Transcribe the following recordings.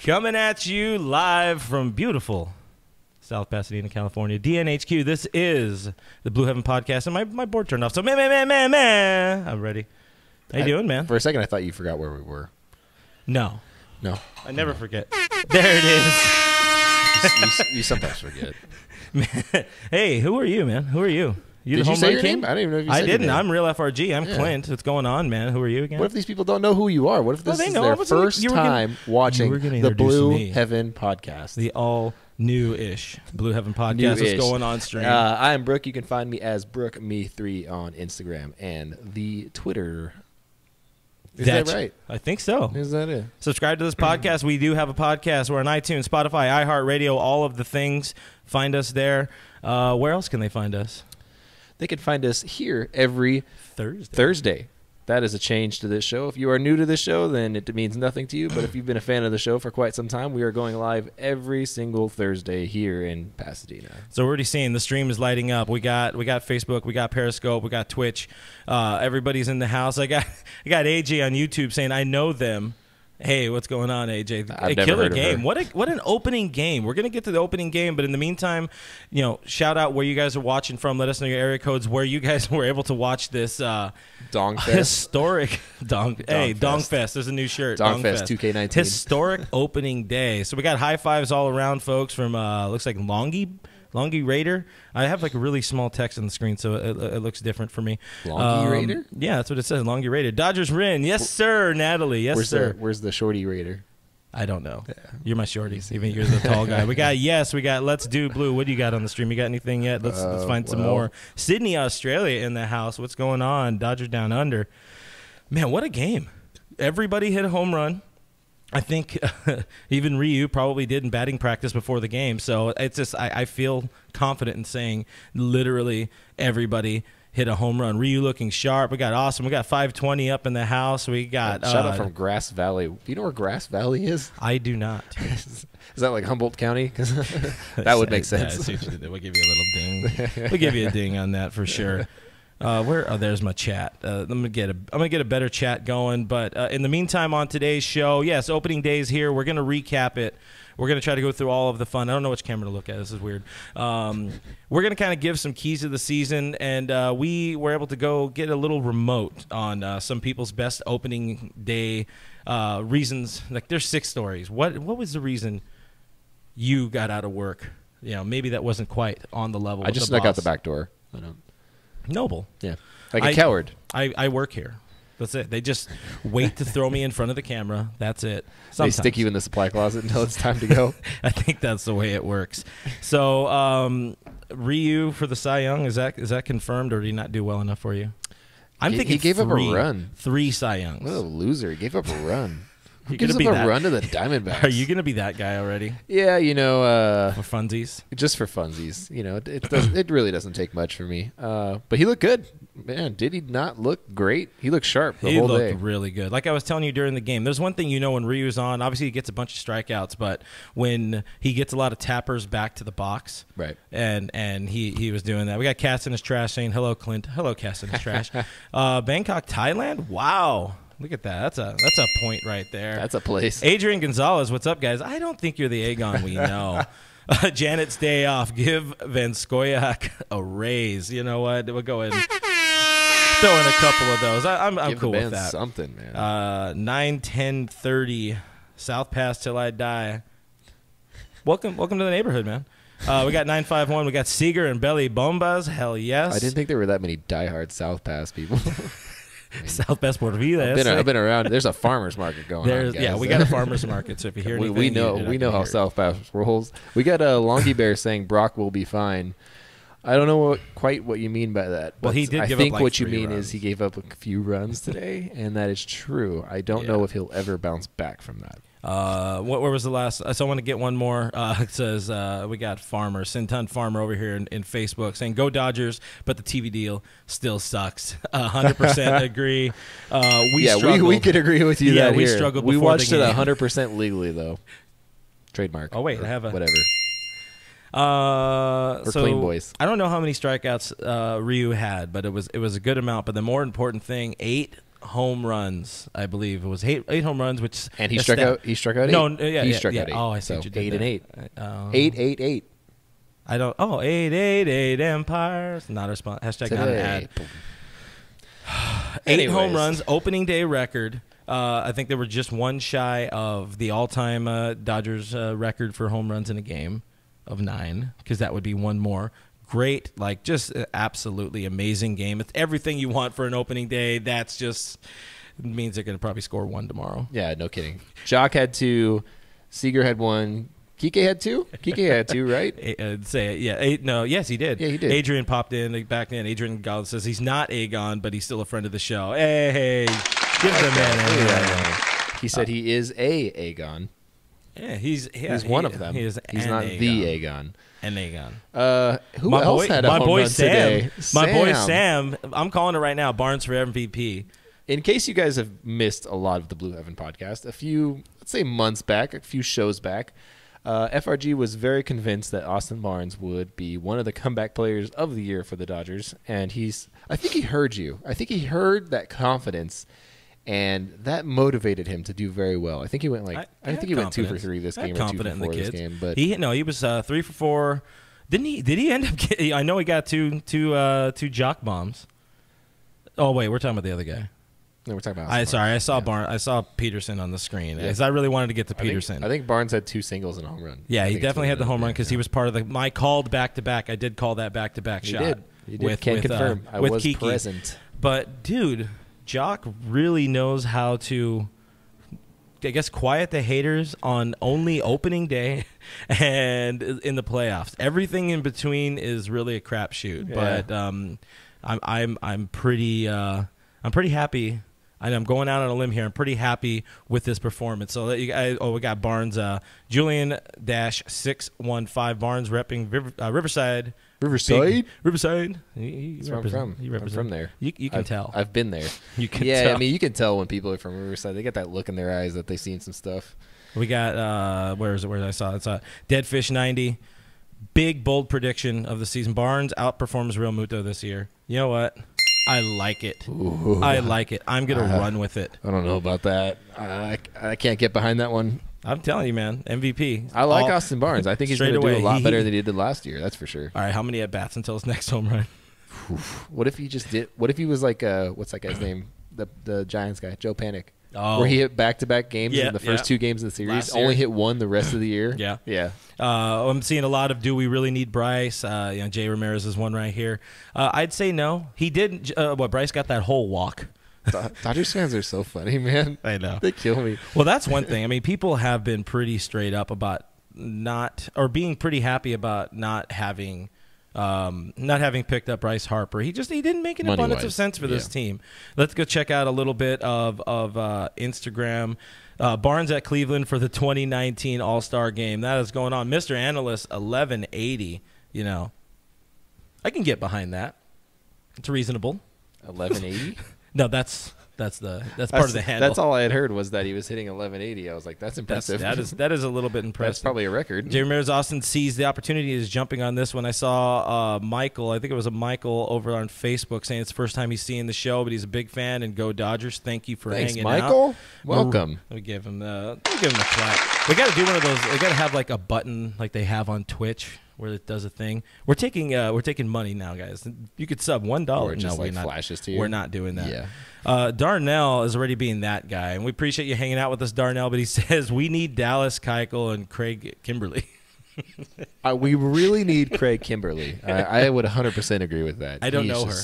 Coming at you live from beautiful South Pasadena, California. DNHQ, this is the Blue Heaven Podcast, and my board turned off, so man, I'm ready. How you doing, man? For a second, I thought you forgot where we were. No. I never forget. There it is. You sometimes forget. Hey, who are you, man? Who are you? Did you say your name? I didn't even know if you said your name. I'm Real FRG. I'm Clint. What's going on, man? Who are you again? What if these people don't know who you are? What if this is their first time watching the Blue Heaven Podcast? The all-new-ish Blue Heaven Podcast is going on stream. I am Brooke. You can find me as BrookeMe3 on Instagram and the Twitter. Is that right? I think so. Is that it? Subscribe to this podcast. We do have a podcast. We're on iTunes, Spotify, iHeartRadio, all of the things. Find us there. Where else can they find us? They can find us here every Thursday. That is a change to this show. If you are new to this show, then it means nothing to you. But if you've been a fan of the show for quite some time, we are going live every single Thursday here in Pasadena. So we're already seeing the stream is lighting up. We got Facebook, we got Periscope, we got Twitch. Everybody's in the house. I got AJ on YouTube saying, I know them. Hey, what's going on, AJ? I've never killer heard game. of her. What an opening game. We're going to get to the opening game, but in the meantime, shout out where you guys are watching from. Let us know your area codes where you guys were able to watch this historic Dong Fest. There's a new shirt. Dong Fest 2K19. Historic opening day. So we got high fives all around, folks, from looks like Longy Raider. I have like a really small text on the screen, so it looks different for me. Longy Raider? Yeah, that's what it says. Longy Raider. Dodgers Rin. Yes, sir. Natalie. Yes, sir. Where's the Shorty Raider? I don't know. Yeah. You're my shorty. Even you're the tall guy. We got Let's Do Blue. What do you got on the stream? You got anything yet? Let's find some more. Sydney, Australia in the house. What's going on? Dodgers down under. Man, what a game. Everybody hit a home run. I think even Ryu probably did in batting practice before the game. So it's just I feel confident in saying literally everybody hit a home run. Ryu looking sharp. We got awesome. We got 520 up in the house. We got shout out from Grass Valley. Do you know where Grass Valley is? I do not. Is that like Humboldt County? Because that would make sense. Yeah, we'll give you a little ding. We'll give you a ding on that for sure. There's my chat. I'm gonna get a better chat going. But in the meantime, on today's show, yes, opening day is here. We're gonna recap it. We're gonna try to go through all of the fun. I don't know which camera to look at. This is weird. We're gonna kind of give some keys of the season, and we were able to go get a little remote on some people's best opening day reasons. Like there's 6 stories. What was the reason you got out of work? Maybe that wasn't quite on the level. I just snuck out the back door. I don't. Noble. Yeah. Like a coward. I work here. That's it. They just wait to throw me in front of the camera. That's it. Sometimes. They stick you in the supply closet until it's time to go. I think that's the way it works. So Ryu for the Cy Young, is that confirmed, or did he not do well enough for you? I'm thinking he gave up a run. 3 Cy Youngs. What a loser. He gave up a run. Who gives up a run to the Diamondbacks? Are you going to be that guy already? Yeah, for funsies? Just for funsies. It really doesn't take much for me. But he looked good. Man, did he not look great? He looked sharp the whole day. He looked really good. Like I was telling you during the game, there's one thing when Ryu's on, obviously he gets a bunch of strikeouts, but when he gets a lot of tappers back to the box, right? And he was doing that. We got Cats in his trash saying, hello, Clint. Hello, Cats in his trash. Bangkok, Thailand? Wow. Look at that. That's a point right there. That's a place. Adrian Gonzalez, what's up, guys? I don't think you're the Aegon we know. Janet's day off. Give Van Skoyak a raise. You know what? We'll go ahead and throw in a couple of those. I'm cool with that. Something, man. 9-10-30. South Pass till I die. Welcome to the neighborhood, man. We got 951. We got Seager and Belly Bombas. Hell yes. I didn't think there were that many diehard South Pass people. South Pass por vida. I've been around. There's a farmer's market going on, guys. Yeah, we got a farmer's market. So if you hear anything, we know how South Pass rolls. We got a Longy Bear saying Brock will be fine. I don't know quite what you mean by that. Well, he did. I give think up like what you 3 mean runs. is he gave up a few runs today, and that is true. I don't know if he'll ever bounce back from that. Where was the last? So I want to get one more. It says we got Farmer, Sinton Farmer over here in Facebook saying go Dodgers, but the TV deal still sucks. 100% agree. We could agree with you. Yeah, we struggled. We before watched the game. it 100% legally though. Trademark. Oh wait, I have a whatever. So Clean Boys. I don't know how many strikeouts Ryu had, but it was a good amount. But the more important thing, 8 home runs, I believe. It was eight home runs, which and he struck out. He struck out 8. No, he struck out 8. Oh, I see so what you did 8 and 8. there. 8. I don't. Oh, 888 Empires. Not a response. Hashtag not an ad. 8 home runs, opening day record. I think they were just one shy of the all-time Dodgers record for home runs in a game of 9, because that would be one more. Great, like just absolutely amazing game. It's everything you want for an opening day. That's just means they're going to probably score 1 tomorrow. Yeah, no kidding. Jock had 2. Seager had 1. Kike had 2? Kike had 2, right? Say it. Yeah. 8. No. Yes, he did. Yeah, he did. Adrian popped in back in. Adrian Gonzalez says he's not Aegon, but he's still a friend of the show. Hey, give the man. He said he is a Aegon. Yeah, he's one of them. He's not Aegon. The Aegon. An Aegon. Who else had a home run today? My boy Sam. I'm calling it right now. Barnes for MVP. In case you guys have missed a lot of the Blue Heaven podcast, a few, let's say months back, a few shows back, FRG was very convinced that Austin Barnes would be one of the comeback players of the year for the Dodgers, and I think he heard you. I think he heard that confidence, and that motivated him to do very well. I think he went I think he went 2 for 3 this game or 2 for 4 this game. But he was 3 for 4. Didn't he? Did he end up getting? I know he got two jock bombs. Oh wait, we're talking about the other guy. No, we're talking about. I saw Barnes. I saw Peterson on the screen. Because I really wanted to get to Peterson. I think Barnes had 2 singles and a home run. Yeah, he definitely had the home run because he was part of my called back-to-back. I did call that back-to-back shot. You did. Can confirm. I was Kiki. Present. But dude, Jock really knows how to, I guess, quiet the haters on only opening day and in the playoffs. Everything in between is really a crapshoot. Yeah. But I'm pretty happy. I'm going out on a limb here. I'm pretty happy with this performance. So we got Barnes, Julian-615 Barnes repping Riverside. Riverside. That's where I'm from. I'm from there. You can tell. I've been there. You can tell. I mean, you can tell when people are from Riverside. They got that look in their eyes that they've seen some stuff. We got where is it? Where I saw it? It's Deadfish 90. Big bold prediction of the season. Barnes outperforms Real Muto this year. You know what? I like it. Ooh. I like it. I'm gonna run with it. I don't know about that. I can't get behind that one. I'm telling you, man. MVP. I like Austin Barnes. I think he's going to do a lot better than he did last year. That's for sure. All right, how many at bats until his next home run? What if he just did? What if he was like what's that guy's name? The Giants guy, Joe Panic. Oh. Where he hit back-to-back games in the first 2 games of the series, only hit 1 the rest of the year. Yeah. I'm seeing a lot of, do we really need Bryce? Jay Ramirez is one right here. I'd say no. He did. Bryce got that whole walk. Dodgers fans are so funny, man. I know. They kill me. Well, that's one thing. I mean, people have been pretty straight up about being pretty happy about not having picked up Bryce Harper. He didn't make an abundance of sense for this team. Let's go check out a little bit of Instagram. Barnes at Cleveland for the 2019 All-Star Game. That is going on. Mr. Analyst 1180. I can get behind that. It's reasonable. 1180. No, that's part of the handle. That's all I had heard was that he was hitting 1180. I was like, that's impressive. That is a little bit impressive. That's probably a record. Jay Ramirez Austin sees the opportunity, is jumping on this one. I saw Michael, I think it was a Michael over on Facebook saying it's the first time he's seeing the show, but he's a big fan, and go Dodgers. Thank you for hanging Michael. out. Welcome. Let me give him a clap. We got to do one of those. We got to have like a button like they have on Twitch where it does a thing. We're taking money now, guys. You could sub $1. Or just flashes to you. We're not doing that. Yeah. Darnell is already being that guy, and we appreciate you hanging out with us, Darnell. But he says we need Dallas Keuchel and Craig Kimberly. We really need Craig Kimberly. I would 100% agree with that. I don't know her.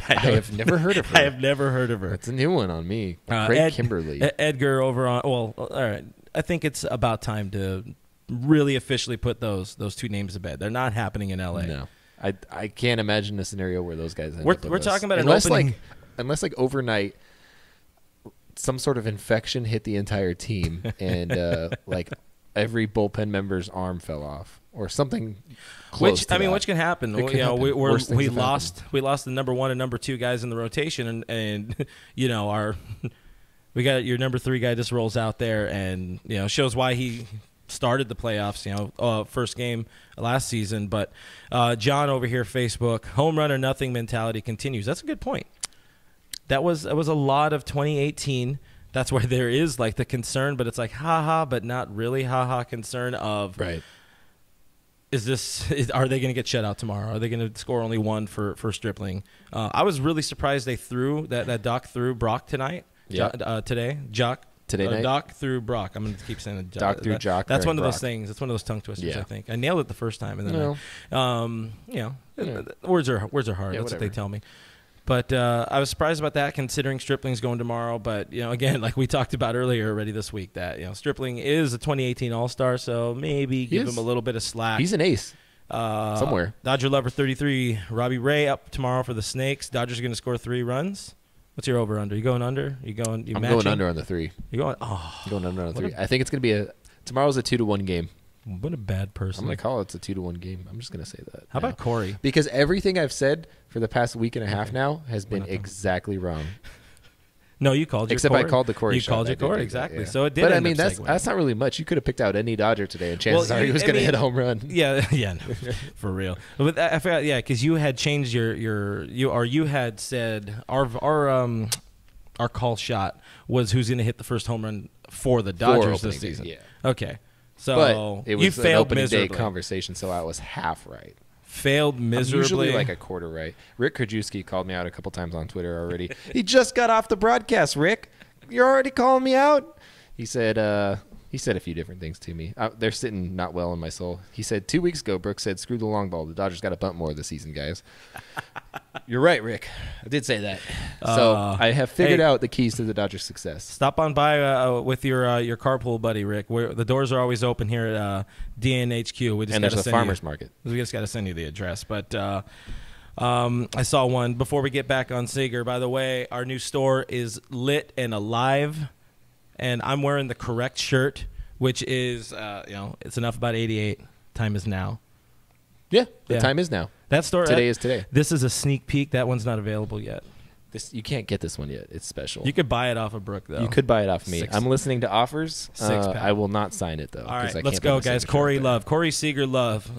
I have never heard of her. I have never heard of her. It's a new one on me. Craig Kimberly. Edgar over on. Well, all right. I think it's about time to really officially put those 2 names to bed. They're not happening in LA. No, I can't imagine a scenario where those guys. We're talking about unless overnight some sort of infection hit the entire team and like every bullpen member's arm fell off or something. Which can happen. We lost the number 1 and number 2 guys in the rotation, and we got your number 3 guy just rolls out there and shows why he started the playoffs, first game last season. But John over here, Facebook, home run or nothing mentality continues. That's a good point. that was a lot of 2018. That's where there is like the concern, but it's like haha, but not really haha concern of right. Are they going to get shut out tomorrow? Are they going to score only one for Stripling? I was really surprised they threw that Doc threw Brock tonight. Yeah. Today, Jock. Today night? Doc through Brock. I'm going to keep saying Doc through Jock. That's one of Brock. those things. That's one of those tongue twisters, Yeah. I think. I nailed it the first time. And then, Yeah. words are hard. That's whatever. what they tell me. But I was surprised about that, considering Stripling's going tomorrow. But, again, like we talked about earlier already this week, that, Stripling is a 2018 All-Star, so maybe give him a little bit of slack. He's an ace. Somewhere. Dodger Lover 33, Robbie Ray up tomorrow for the Snakes. Dodgers are going to score 3 runs. What's your over/under? You going under? I'm matching? going under on the 3. You going? Oh, I'm going under on the 3. I think it's going to be tomorrow's a 2-1 game. What a bad person. I'm going to call it a 2-1 game. I'm just going to say that. How about Corey? Because everything I've said for the past week and a half now has been exactly wrong. No, you called your Except Corey. I called the Corey You shot. called your Corey, exactly. So it did. But end up that's not really much. You could have picked out any Dodger today, and chances are he was going to hit a home run. Yeah, no, for real. But I forgot, because you had changed you had said our call shot was who's going to hit the first home run for the Dodgers this season. Yeah. Okay. So but it was you failed an opening miserably. day conversation, so I was half right. Failed miserably. I'm usually like a quarter right. Rick Krajewski called me out a couple times on Twitter already. He just got off the broadcast, Rick. You're already calling me out? He said a few different things to me. They're sitting not well in my soul. He said 2 weeks ago, Brooks said, screw the long ball. The Dodgers got to bunt more this season, guys. You're right, Rick. I did say that. So I have figured out the keys to the Dodgers' success. Stop on by with your carpool buddy, Rick. The doors are always open here at DNHQ. We just and there's a farmer's market. We just got to send you the address. But I saw one. Before we get back on Seager, by the way, our new store is lit and alive. And I'm wearing the correct shirt, which is, it's enough about 88. Time is now. Yeah, the time is now. That store today is today. This is a sneak peek. That one's not available yet. You can't get this one yet. It's special. You could buy it off of Brooke, though. You could buy it off me. I'm listening to offers. I will not sign it, though. All right, let's go, guys. Corey Love. Corey Seager Love.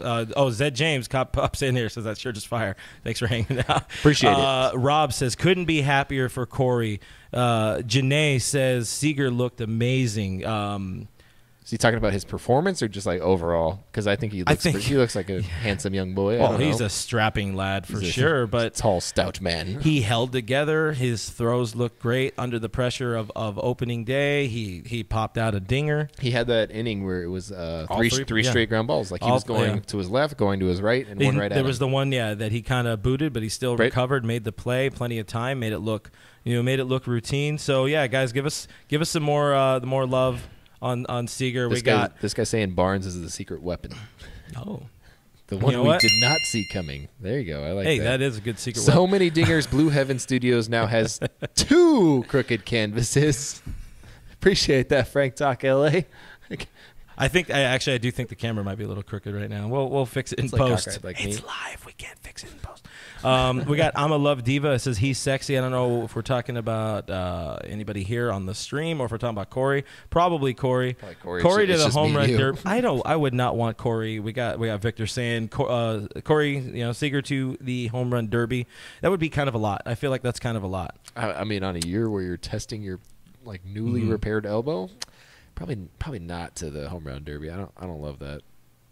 Zed James pops in here, says that shirt is fire. Thanks for hanging out. Appreciate it. Rob says, couldn't be happier for Corey. Janae says, Seager looked amazing. Is he talking about his performance or just like overall? Because I think he looks like a handsome young boy. He's a strapping lad for sure. But tall, stout man. He held together. His throws looked great under the pressure of opening day. He popped out a dinger. He had that inning where it was three straight ground balls. Like he was going to his left, going to his right, and one right at him. There was the one, that he kind of booted, but he still recovered, made the play, plenty of time, made it look routine. So guys, give us some more love on Seager. This guy saying Barnes is the secret weapon. Oh. The one we did not see coming. There you go. I like that. Hey, that is a good secret weapon. So weapon. many dingers. Blue Heaven Studios now has 2 crooked canvases. Appreciate that, Frank Talk LA. I do think the camera might be a little crooked right now. We'll fix it in post. It's live. We can't fix it in post. We got I'm a Love Diva. It says he's sexy. I don't know if we're talking about anybody here on the stream or if we're talking about Corey. Probably Corey. Corey to the home run derby. I would not want Corey. We got Victor saying Corey, Seager to the home run derby. That would be kind of a lot. I feel like that's kind of a lot. I mean, on a year where you're testing your newly repaired elbow. Probably not to the home run derby. I don't love that.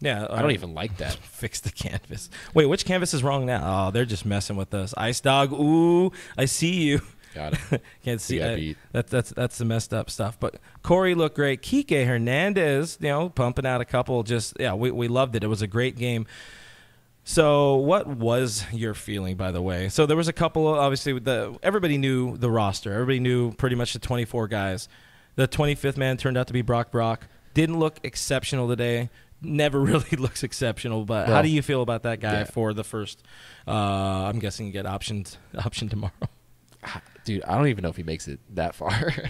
Yeah, I don't even like that. Fix the canvas. Wait, which canvas is wrong now? Oh, they're just messing with us. Ice Dog. Ooh, I see you. Got it. Can't see. That's the messed up stuff. But Corey looked great. Kike Hernandez, pumping out a couple. We loved it. It was a great game. So what was your feeling, by the way? So there was a couple. Obviously, everybody knew the roster. Everybody knew pretty much the 24 guys. The 25th man turned out to be Brock. Didn't look exceptional today. Never really looks exceptional. But how do you feel about that guy for the first? I'm guessing you get option tomorrow. Dude, I don't even know if he makes it that far. I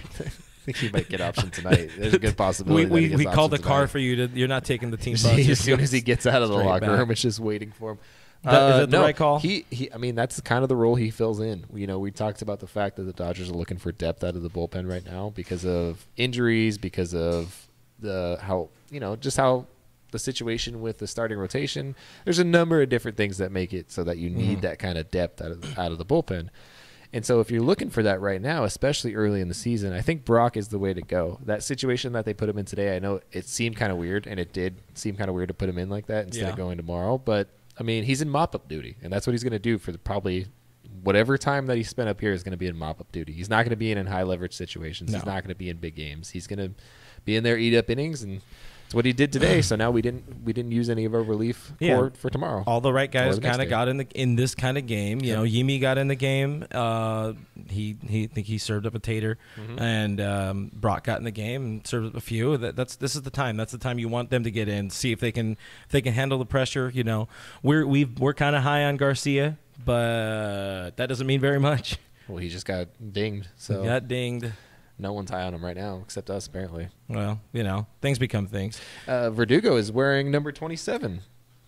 think he might get option tonight. There's a good possibility. We called the car for you. You're not taking the team bus. As soon as he gets out of the locker room, it's just waiting for him. Is that the right call? I mean, that's kind of the role he fills in. We talked about the fact that the Dodgers are looking for depth out of the bullpen right now because of injuries, because of how the situation with the starting rotation. There's a number of different things that make it so that you need that kind of depth out of the bullpen. And so if you're looking for that right now, especially early in the season, I think Brock is the way to go. That situation that they put him in today, I know it seemed kind of weird, and it did seem kind of weird to put him in like that instead of going tomorrow. But, I mean, he's in mop-up duty, and that's what he's going to do for probably whatever time that he spent up here is going to be in mop-up duty. He's not going to be in high-leverage situations. He's not going to be in big games. He's going to be in there, eat up innings, and it's what he did today. So now we didn't use any of our relief for tomorrow. All the right guys kind of got in this kind of game. You know, Yimi got in the game. He served up a tater, and Brock got in the game and served up a few. This is the time. That's the time you want them to get in. See if they can handle the pressure. You know, we're kind of high on Garcia, but that doesn't mean very much. Well, he just got dinged. So he got dinged. No one's high on him right now except us, apparently. Well, you know, things become things. Verdugo is wearing number 27.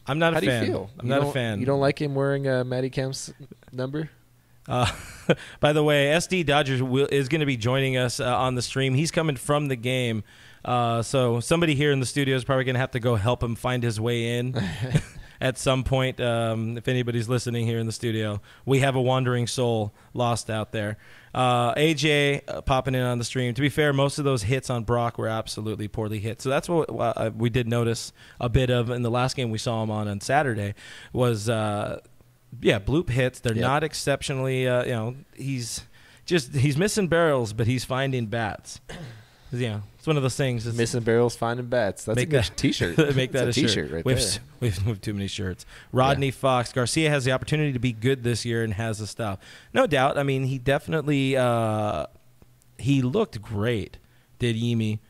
I'm not a fan. How do you feel? I'm not a fan. You don't like him wearing Matty Kemp's number? By the way, SD Dodgers is going to be joining us on the stream. He's coming from the game. So somebody here in the studio is probably going to have to go help him find his way in. At some point, if anybody's listening here in the studio, we have a wandering soul lost out there. AJ popping in on the stream. To be fair, most of those hits on Brock were absolutely poorly hit. So that's what we did notice a bit of in the last game we saw him on Saturday was, bloop hits. They're not exceptionally, he's missing barrels, but he's finding bats. Yeah, it's one of those things. It's missing barrels, finding bats. That's a good T-shirt. Make that a T-shirt right there. We've too many shirts. Rodney Fox. Garcia has the opportunity to be good this year and has the stuff. No doubt. I mean, he definitely he looked great, did Yimi,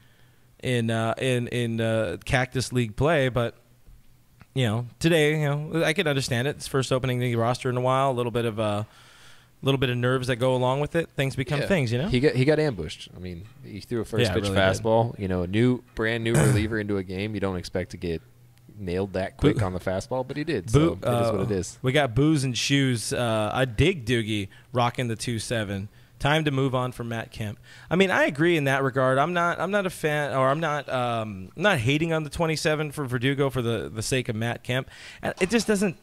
in Cactus League play. But, you know, today, you know, I could understand it. It's first opening the roster in a while, a little bit of nerves that go along with it. Things become things, you know. He got ambushed. I mean, he threw a first pitch fastball. Did. You know, a brand new reliever into a game. You don't expect to get nailed that quick on the fastball, but he did. So it is what it is. We got Booze and Shoes. I dig Doogie rocking the 2-7. Time to move on from Matt Kemp. I mean, I agree in that regard. I'm not a fan, or I'm not hating on the 27 for Verdugo for the sake of Matt Kemp. It just doesn't.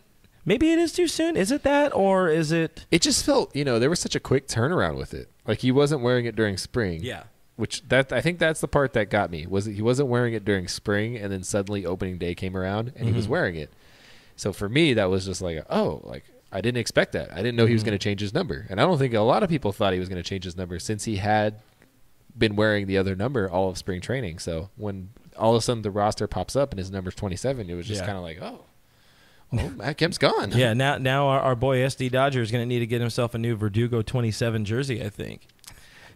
Maybe it is too soon. Is it that, or is it? It just felt, you know, there was such a quick turnaround with it. Like he wasn't wearing it during spring. Yeah. I think that's the part that got me. Was he wasn't wearing it during spring, and then suddenly opening day came around and he was wearing it. So for me, that was just like, I didn't expect that. I didn't know he was going to change his number, and I don't think a lot of people thought he was going to change his number since he had been wearing the other number all of spring training. So when all of a sudden the roster pops up and his number's 27, it was just kind of like, oh. Well, Matt Kemp's gone. Yeah, now our boy SD Dodger is going to need to get himself a new Verdugo 27 jersey, I think.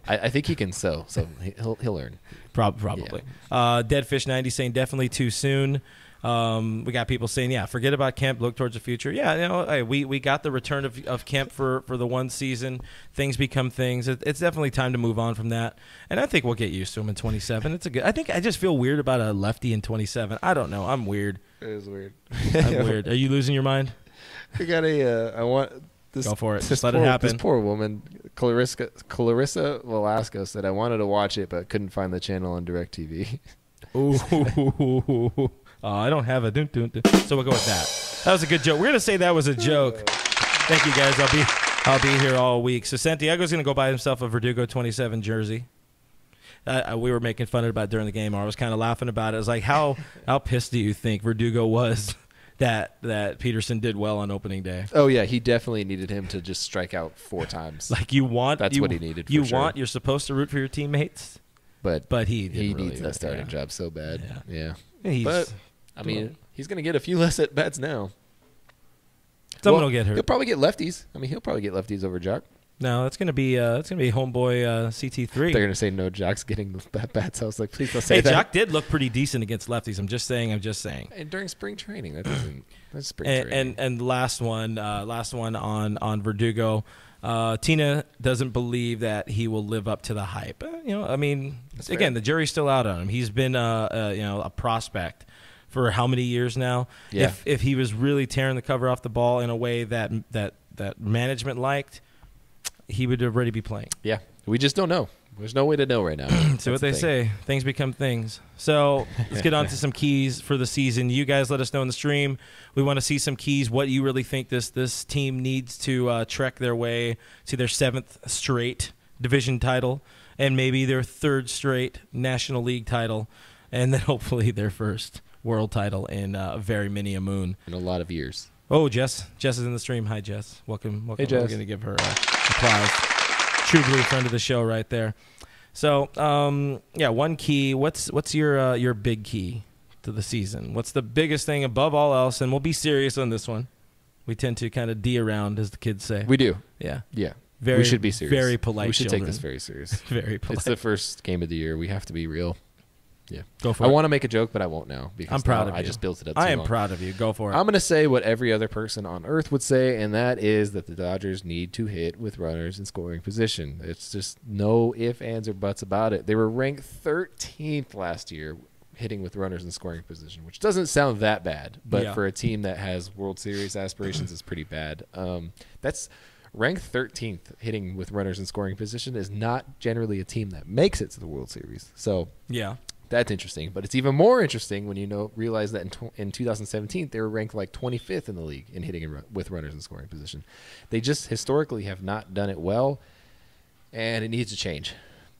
I think he can sew, so he'll learn. Probably. Yeah. Deadfish 90 saying definitely too soon. We got people saying, forget about Kemp, look towards the future. Yeah, you know, we got the return of Kemp for the one season. Things become things. It's definitely time to move on from that. And I think we'll get used to him in 27. I just feel weird about a lefty in 27. I don't know. I'm weird. It is weird. I'm weird. Are you losing your mind? I got I want this. Go for it. Just let it happen. This poor woman, Clarissa Velasco, said, I wanted to watch it, but couldn't find the channel on DirecTV. Ooh. I don't have a so we'll go with that. That was a good joke. We're gonna say that was a joke. Thank you guys. I'll be here all week. So Santiago's gonna go buy himself a Verdugo 27 jersey. We were making fun about it during the game, or I was kind of laughing about it. I was like, how pissed do you think Verdugo was that Peterson did well on opening day? Oh yeah, he definitely needed him to just strike out 4 times. Like that's what he needed. You're supposed to root for your teammates, but he needs that starting job so bad. Yeah. But I mean, he's going to get a few less at bats now. Someone will get hurt. He'll probably get lefties. I mean, he'll probably get lefties over Jock. No, it's gonna be homeboy CT3. They're gonna say no, Jock's getting the bats. I was like, please don't say that. Jock did look pretty decent against lefties. I'm just saying. And during spring training, that's spring training. And last one on Verdugo. Tina doesn't believe that he will live up to the hype. I mean, the jury's still out on him. He's been a prospect for how many years now? Yeah. If he was really tearing the cover off the ball in a way that management liked, he would already be playing. Yeah, we just don't know. There's no way to know right now. So what they say, things become things. So let's get on to some keys for the season. You guys let us know in the stream. We want to see some keys, what you really think this team needs to trek their way to their 7th straight division title and maybe their 3rd straight National League title, and then hopefully their first world title in very many a moon. In a lot of years. Oh, Jess is in the stream. Hi, Jess. Welcome. Hey, Jess. We're going to give her applause. True blue friend of the show right there. So, one key. What's your big key to the season? What's the biggest thing above all else? And we'll be serious on this one. We tend to kind of D around, as the kids say. We do. Yeah. Yeah. We should be serious. Very polite. We should children. take this very serious. Very polite. It's the first game of the year. We have to be real. Yeah. Go for it. I want to make a joke, but I won't now because I'm proud of you. I just built it up too I am long. proud of you. Go for it. I'm going to say what every other person on earth would say, and that is that the Dodgers need to hit with runners in scoring position. It's just no ifs, ands, or buts about it. They were ranked 13th last year hitting with runners in scoring position, which doesn't sound that bad, but for a team that has World Series aspirations, it's pretty bad. That's ranked 13th hitting with runners in scoring position is not generally a team that makes it to the World Series. So yeah. That's interesting, but it's even more interesting when you realize that in 2017 they were ranked like 25th in the league in hitting with runners in scoring position. They just historically have not done it well, and it needs to change.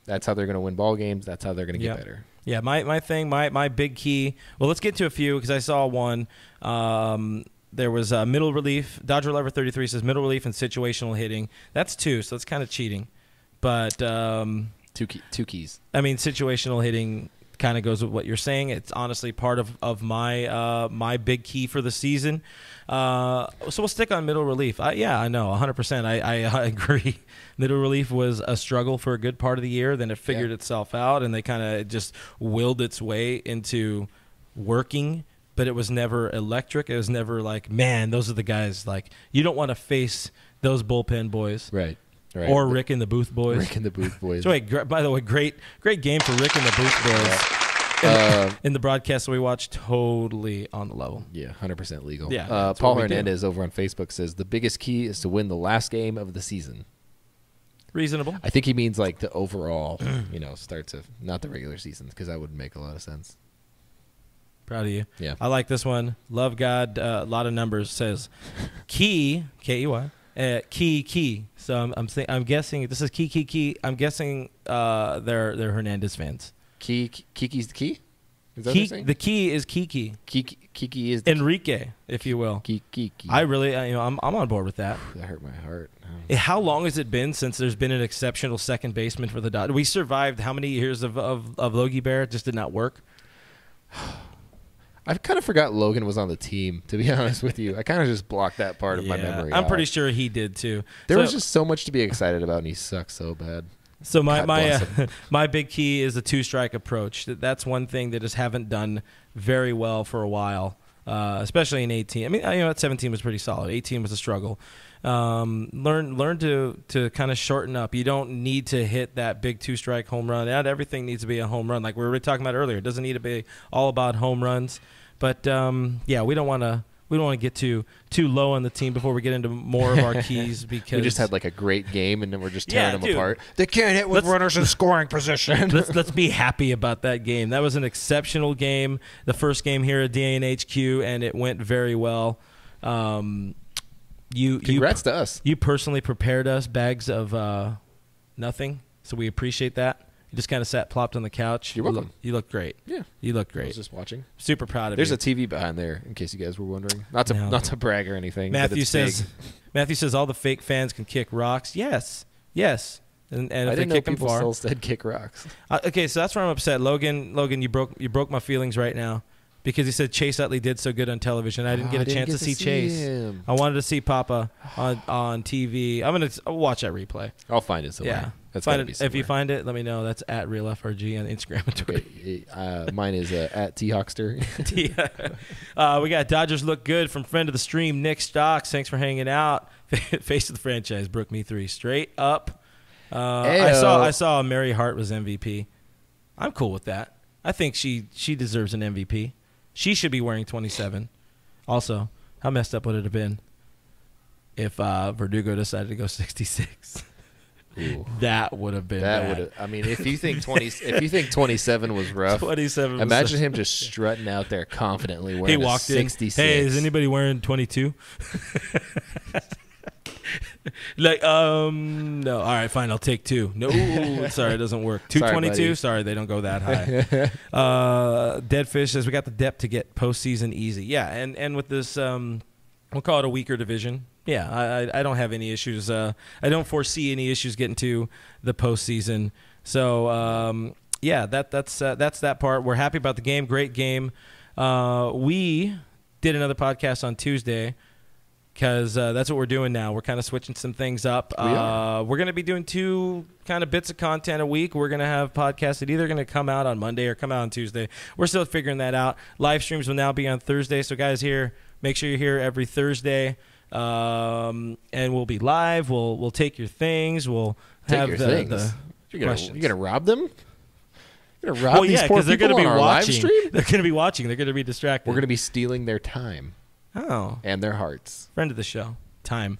That's how they're going to win ball games. That's how they're going to get better. Yeah, my big key. Well, let's get to a few because I saw one. There was middle relief. Dodger Lover 33 says middle relief and situational hitting. That's 2, so it's kind of cheating, but two keys. I mean, situational hitting kind of goes with what you're saying. It's honestly part of my my big key for the season. So we'll stick on middle relief. I know 100%. I agree. Middle relief was a struggle for a good part of the year. Then it figured itself out, and they kind of just willed its way into working. But it was never electric. It was never like, man, those are the guys. Like, you don't want to face those bullpen boys, right? Or Rick and the Booth Boys. Rick and the Booth Boys. So, by the way, great game for Rick and the Booth Boys. In the broadcast that we watched, totally on the level. Yeah, 100% legal. Yeah, Paul Hernandez over on Facebook says the biggest key is to win the last game of the season. Reasonable. I think he means like the overall, start to not the regular season, because that would make a lot of sense. Proud of you. Yeah. I like this one. Love God. A lot of numbers says key, K-E-Y. Key. So I'm guessing this is key. I'm guessing they're Hernandez fans. Kiki's the key? Is that what Key, you're saying? the key is Kiki. Kiki is the Enrique, if you will. Kiki. I really, I'm on board with that. That hurt my heart. How long has it been since there's been an exceptional second baseman for the Dodgers? We survived how many years of Logie Bear? It just did not work. I kind of forgot Logan was on the team, to be honest with you. I kind of just blocked that part of my memory I'm out. pretty sure he did too. There was just so much to be excited about, and he sucks so bad. So my big key is the 2-strike approach. That's one thing that just haven't done very well for a while, especially in 18. I mean, at 17 was pretty solid. 18 was a struggle. Learn to kind of shorten up. You don't need to hit that big 2-strike home run. Not everything needs to be a home run, like we were talking about earlier. It doesn't need to be all about home runs. But we don't want to get too low on the team before we get into more of our keys, because we just had like a great game and then we're just tearing them apart. They can't hit with runners in scoring position. Let's be happy about that game. That was an exceptional game. The first game here at DANHQ, and it went very well. Congrats to us. You personally prepared us bags of nothing, so we appreciate that. You just kind of sat plopped on the couch. You're welcome. You look great. Yeah. You look I great. was just watching. Super proud of There's you. a TV behind there, in case you guys were wondering. Not to brag or anything. Matthew but it's says big. all the fake fans can kick rocks. Yes. And I if they didn't know kick them people far. still said kick rocks. Okay, so that's where I'm upset. Logan, you broke my feelings right now, because he said Chase Utley did so good on television. I didn't get a chance to see Chase. Him. I wanted to see Papa on TV. I'll watch that replay. I'll find it somewhere. Yeah. That's Find gotta it. be If somewhere. you find it, let me know. That's at RealFRG on Instagram and Twitter. Okay, mine is at T-Hawkster. We got Dodgers look good from friend of the stream, Nick Stocks. Thanks for hanging out. Face of the franchise, Brook Me 3. Straight up. I saw Mary Hart was MVP. I'm cool with that. I think she deserves an MVP. She should be wearing 27. Also, how messed up would it have been if Verdugo decided to go 66? Ooh. That would have been That bad. would. I mean, if you think 27 was rough, 27. imagine him just strutting out there confidently He wearing a walked in. 66. Hey, is anybody wearing 22? Like, no. All right, fine. I'll take 2. No, sorry, it doesn't work. 222. Sorry, they don't go that high. Deadfish says we got the depth to get postseason easy. Yeah, and with this, we'll call it a weaker division. Yeah, I don't have any issues. I don't foresee any issues getting to the postseason. So yeah, that's that part. We're happy about the game. Great game. We did another podcast on Tuesday because that's what we're doing now. We're kind of switching some things up. We're going to be doing 2 kind of bits of content a week. We're going to have podcasts that either going to come out on Monday or come out on Tuesday. We're still figuring that out. Live streams will now be on Thursday. So guys, make sure you're here every Thursday. And we'll be live. We'll take your things. We'll have your the things. You're gonna rob them? You're gonna rob well, these yeah, poor because they're people going to be on our live watching. stream? They're going to be watching. They're going to be distracted. We're gonna be stealing their time oh, and their hearts. friend of the show, time.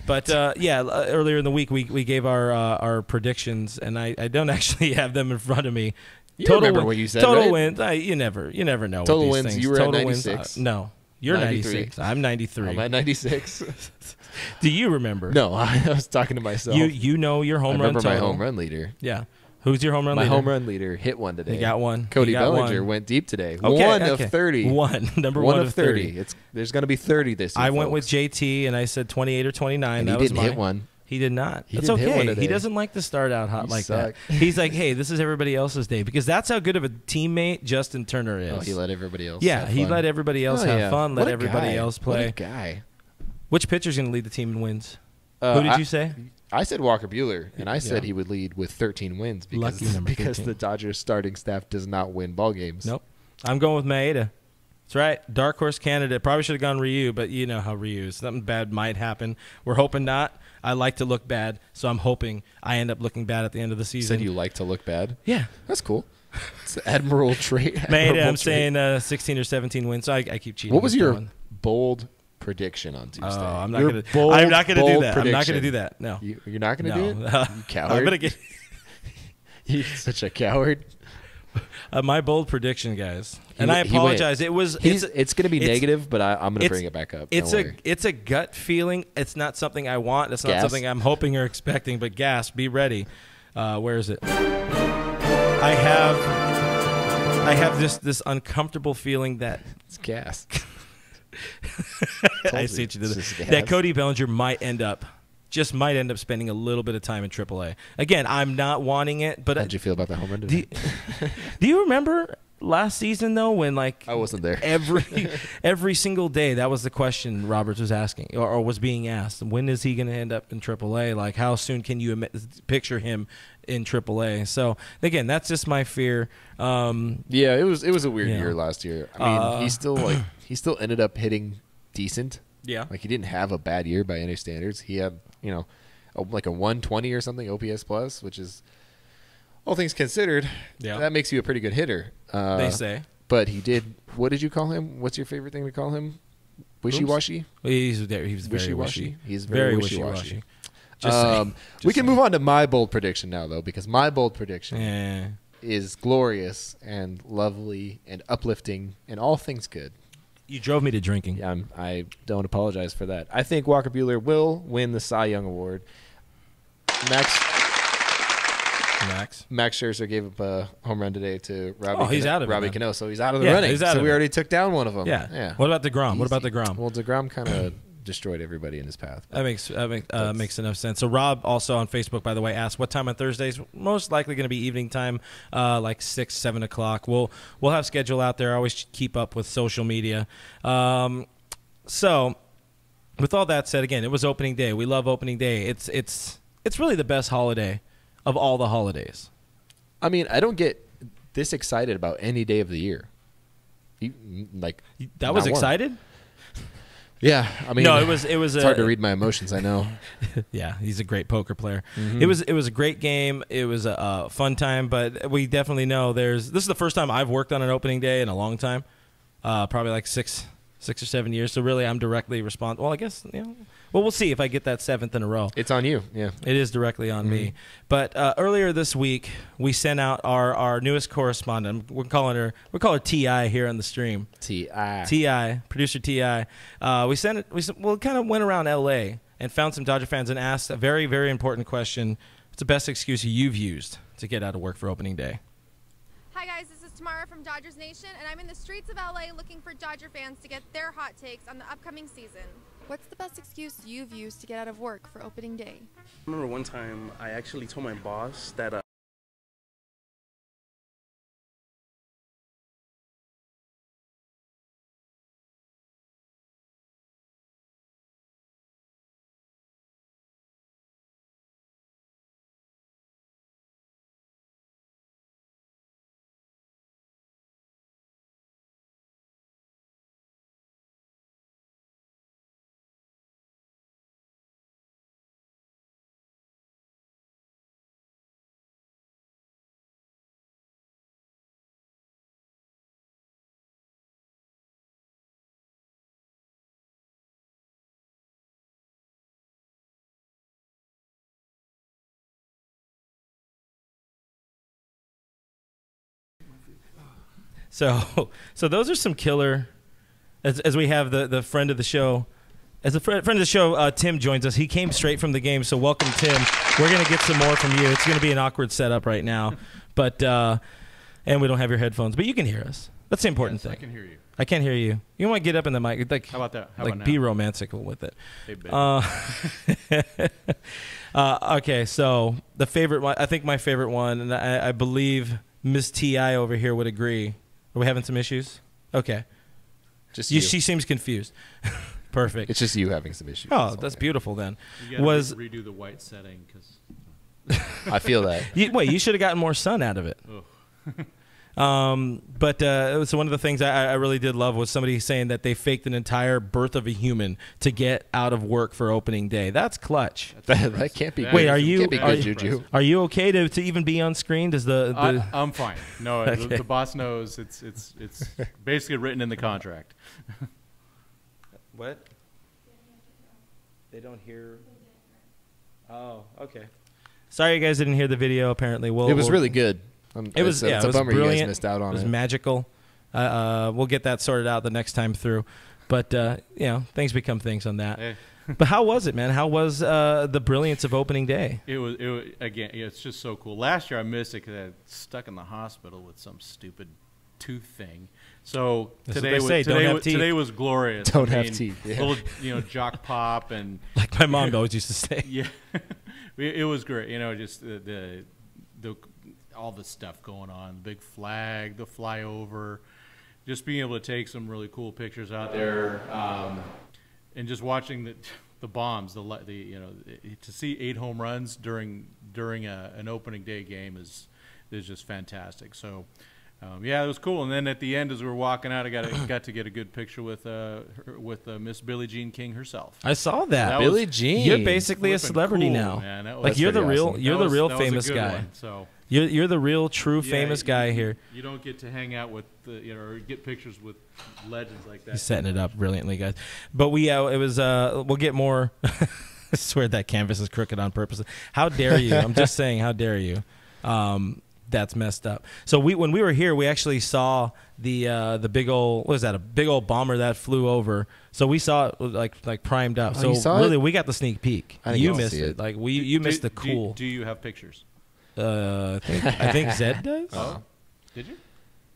But yeah, earlier in the week we gave our predictions, and I don't actually have them in front of me. You remember what you said, Total right? wins. You never know. Total with these wins. things. You were total at wins. 96. No, you're 93. 96. I'm 93. I'm at 96. Do you remember? No, I was talking to myself. You know your home I run remember my total. home run leader. Yeah. Who's your home run My leader? home run leader hit one today. He got one. Cody He got Bellinger one. went deep today. Okay, One okay. of 30. Number one one of 30. There's going to be 30 this year. I went with folks. JT, and I said 28 or 29. And that he was didn't mine. hit one. He did not. He That's didn't hit okay. one today. He doesn't like to start out hot You like suck. that. He's like, hey, this is everybody else's day, because that's how good of a teammate Justin Turner is. Oh, he let everybody else. Yeah, have he fun. let everybody else Oh, have yeah. fun. What Let a everybody guy. else play. What a guy. Which pitcher's going to lead the team in wins? Who did you say? I said Walker Buehler, and I said Yeah. he would lead with 13 wins because, Lucky number because 13. the Dodgers starting staff does not win ball games. Nope. I'm going with Maeda. That's right. Dark horse candidate. Probably should have gone Ryu, but you know how Ryu is. Something bad might happen. We're hoping not. I like to look bad, so I'm hoping I end up looking bad at the end of the You season. said you like to look bad. Yeah. That's cool. It's an admirable trait. Maeda, admirable I'm trait. saying 16 or 17 wins, so I keep cheating. What was with that your one. bold prediction on Tuesday? Oh, I'm not Your going to. bold, I'm not going to do bold that. I'm not going to prediction. do that. No. You're not going to do it? No. You coward. I'm going to get You're such a coward. my bold prediction, guys. He And I went- he apologize. It was. It's going to be it's- negative, but I'm going to it's- bring it back up. It's Don't worry. it's a gut feeling. It's not something I want. It's not Gas? something I'm hoping or expecting. But gas, be ready. Where is it? I have this uncomfortable feeling that It's gas. I see what you did. That Cody Bellinger might end up spending a little bit of time in AAA. Again, I'm not wanting it, but How'd you feel about the home run do today? do you remember last season though, when like I wasn't there. every single day that was the question Roberts was asking or was being asked? When is he going to end up in AAA? Like, how soon can you picture him in AAA? So again, that's just my fear. Yeah, it was a weird Yeah. year last year. I mean, he still ended up hitting decent. Yeah. Like, he didn't have a bad year by any standards. He had, like a 120 or something OPS plus, which is, all things considered, that makes you a pretty good hitter. They say. But he did. What did you call him? What's your favorite thing to call him? Wishy-washy? He's very Wishy-washy? wishy. He's very wishy-washy. wishy-washy. Just saying. We can move on to my bold prediction now, though, because my bold prediction Yeah. is glorious and lovely and uplifting and all things good. You drove me to drinking. Yeah, I don't apologize for that. I think Walker Buehler will win the Cy Young Award. Max Scherzer gave up a home run today to Robbie. He's out of it Robbie now. Cano, so he's out of the Yeah, running. he's out so of we it. already took down one of them. Yeah. What about DeGrom? What about Easy. DeGrom? Well, DeGrom kind of destroyed everybody in his path. That makes enough sense. So Rob also on Facebook, by the way, asked what time on Thursdays. Most likely going to be evening time, like 6, 7 o'clock. We'll have schedule out there. I always keep up with social media. So with all that said, again, it was opening day. We love opening day. It's really the best holiday of all the holidays. I mean, I don't get this excited about any day of the year. That was excited? Yeah, I mean, no, it was. It's hard to read my emotions. I know. Yeah, he's a great poker player. Mm-hmm. It was a great game. It was a fun time, but we definitely know this is the first time I've worked on an opening day in a long time, probably like six or 7 years. So really, I'm directly responsible. Well, I guess Well, we'll see if I get that 7th in a row. It's on you. Yeah. It is directly on me. But earlier this week, we sent out our newest correspondent. We'll call her T.I. here on the stream. T.I. Producer T.I. We kind of went around L.A. and found some Dodger fans and asked a very, very important question. What's the best excuse you've used to get out of work for opening day? Hi guys, this is Tamara from Dodgers Nation, and I'm in the streets of LA looking for Dodger fans to get their hot takes on the upcoming season. What's the best excuse you've used to get out of work for opening day? I remember one time I actually told my boss that So those are some killer. As we have the friend of the show, as a friend of the show, Tim joins us. He came straight from the game, so welcome, Tim. We're gonna get some more from you. It's gonna be an awkward setup right now, but and we don't have your headphones, but you can hear us. That's the important thing. I can hear you. I can't hear you. You want to get up in the mic, like How about that? How like about be now? romantical with it. Hey, baby. Okay, so the favorite one, I think my favorite one, and I believe Miss T.I. over here would agree. Are we having some issues? Okay. Just you. She seems confused. Perfect. It's just you having some issues. Oh, that's beautiful then. You gotta Was redo the white setting because I feel that. Wait, you should have gotten more sun out of it. But so one of the things I really did love was somebody saying that they faked an entire birth of a human to get out of work for opening day. That's clutch. That can't be. Wait, are you? Can't be good juju. Are you okay to even be on screen? Does the I'm fine. No, Okay. the boss knows it's basically written in the contract. what? They don't hear. Oh, okay. Sorry, you guys didn't hear the video. Apparently, It was really good. It was. It's Yeah, a it was bummer brilliant. you guys missed out on it. it. Was magical. We'll get that sorted out the next time through. But things become things on that. Hey. But how was it, man? How was the brilliance of opening day? It was again. It's just so cool. Last year I missed it because I got stuck in the hospital with some stupid tooth thing. So That's what they say, don't have teeth. today was glorious. Don't have teeth, yeah. Little jock pop and Like my mom always used to say. yeah, it was great. Just the all the stuff going on, the big flag, the flyover, just being able to take some really cool pictures out there, and just watching the bombs, to see 8 home runs during an opening day game is just fantastic. So. It was cool. And then at the end, as we were walking out, I got to get a good picture with Miss Billie Jean King herself. I saw that. That Billie was Jean. You're basically a flippin' celebrity cool, now. man. That Like was- you're the pretty real, awesome. you're that the was- real that was a famous good guy. one. So You're the real true yeah, famous guy here. You don't get to hang out with or get pictures with legends like that. He's setting it up brilliantly, guys. But we'll get more. I swear that canvas is crooked on purpose. How dare you? I'm just saying, how dare you? That's messed up. So when we were here, we actually saw the big old, what was that? A big old bomber that flew over. So we saw it like primed up. Oh, so you saw really, it? we got the sneak peek. I didn't You get to missed see it. it. Like you missed the cool. Do you have pictures? I think Zed does. Oh, did you?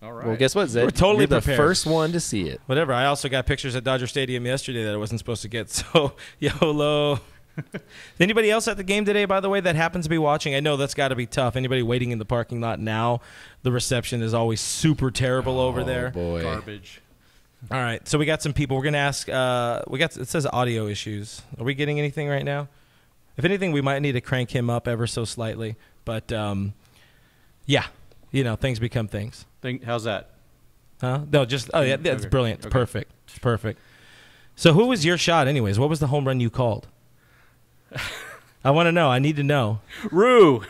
All right. Well, guess what, Zed? We're totally You're the prepared. first one to see it. Whatever. I also got pictures at Dodger Stadium yesterday that I wasn't supposed to get. So YOLO. Anybody else at the game today, by the way, that happens to be watching? I know that's got to be tough. Anybody waiting in the parking lot now? The reception is always super terrible over there. Boy. Garbage. All right, so we got some people. We're gonna ask. It says audio issues. Are we getting anything right now? If anything, we might need to crank him up ever so slightly. But things become things. How's that? Huh? No, just that's Okay. brilliant. It's Okay. perfect. It's perfect. So who was your shot, anyways? What was the home run you called? I want to know. I need to know. Rue.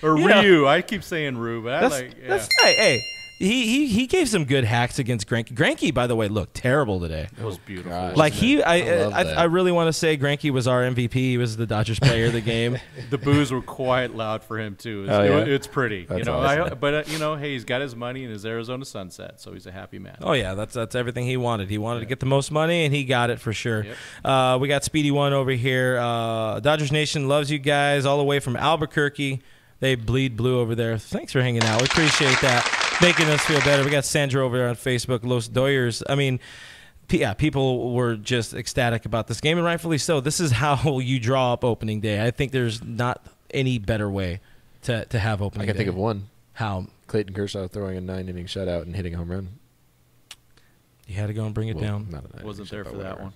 Or You know- Ryu. I keep saying Rue, but That's hey. He gave some good hacks against Greinke. Greinke, by the way, looked terrible today. It was beautiful. Gosh. Like I I really want to say Greinke was our MVP. He was the Dodgers player of the game. The boos were quite loud for him too. It's pretty. That's you know, awesome. but you know, hey, he's got his money in his Arizona sunset, so he's a happy man. Oh yeah, that's everything he wanted. He wanted to get the most money, and he got it for sure. Yep. We got Speedy One over here. Dodgers Nation loves you guys all the way from Albuquerque. They bleed blue over there. Thanks for hanging out. We appreciate that, making us feel better. We got Sandra over there on Facebook. Los Doyers. I mean, yeah, people were just ecstatic about this game, and rightfully so. This is how you draw up opening day. I think there's not any better way to have opening day. I can think of one. How? Clayton Kershaw throwing a 9-inning shutout and hitting a home run. You had to go and bring it down. Not a 9-inning Wasn't there shutout, for that whatever. one.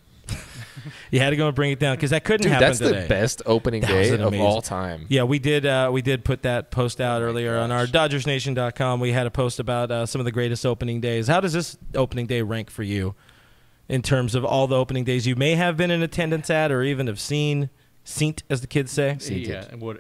You had to go and bring it down because that couldn't Dude, happen that's today. the best opening That was day an of amazing- all time. Yeah, we did put that post out earlier on our DodgersNation.com. We had a post about some of the greatest opening days. How does this opening day rank for you in terms of all the opening days you may have been in attendance at or even have seen, as the kids say? Yeah. Well,